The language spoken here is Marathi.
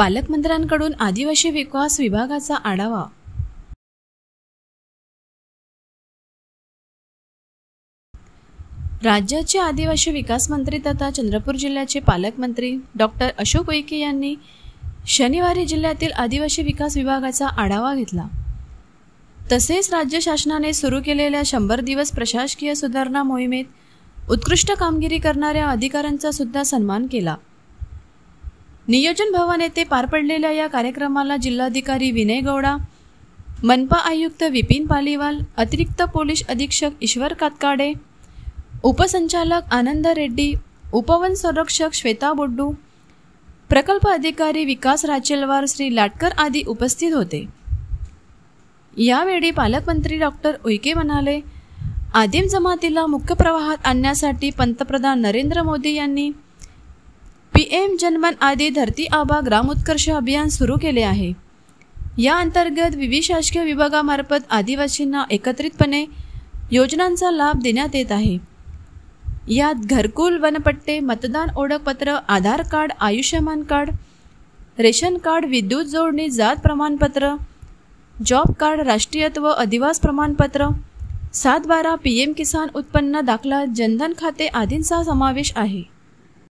पालकमंत्र्यांकडून आदिवासी विकास विभागाचा आढावा। राज्याचे आदिवासी विकास मंत्री तथा चंद्रपूर जिल्ह्याचे पालकमंत्री डॉक्टर अशोक उईके यांनी शनिवारी जिल्ह्यातील आदिवासी विकास विभागाचा आढावा घेतला। तसेच राज्य शासनाने सुरू केलेल्या 100 दिवस प्रशासकीय सुधारणा मोहिमेत उत्कृष्ट कामगिरी करणाऱ्या अधिकाऱ्यांचा सुद्धा सन्मान केला। नियोजन भवन येथे पार पडलेल्या या कार्यक्रमाला जिल्हाधिकारी विनय गौडा, मनपा आयुक्त विपिन पालीवाल, अतिरिक्त पोलीस अधीक्षक ईश्वर कातकाडे, उपसंचालक आनंद रेड्डी, उपवन संरक्षक श्वेता बोड्डू, प्रकल्प अधिकारी विकास राचेलवार, श्री लाटकर आदी उपस्थित होते। यावेळी पालकमंत्री डॉक्टर उईके म्हणाले, आदिम जमातीला मुख्य प्रवाहात आणण्यासाठी पंतप्रधान नरेंद्र मोदी यांनी PM जनमन आदी धरती आबा ग्राम उत्कर्ष अभियान सुरू केले आहे। या अंतर्गत विविध शासकीय विभागामार्फत आदिवासींना एकत्रितपणे योजनांचा लाभ देण्यात येत आहे। यात घरकुल, वनपट्टे, मतदान ओळखपत्र, Aadhaar card, Ayushman card, ration card, विद्युत जोडणी, जात प्रमाणपत्र, जॉब कार्ड, राष्ट्रीयत्व, अधिवास प्रमाणपत्र, 7/12 PM किसान उत्पन्न दाखला, जनधन खाते आदींचा समावेश आहे।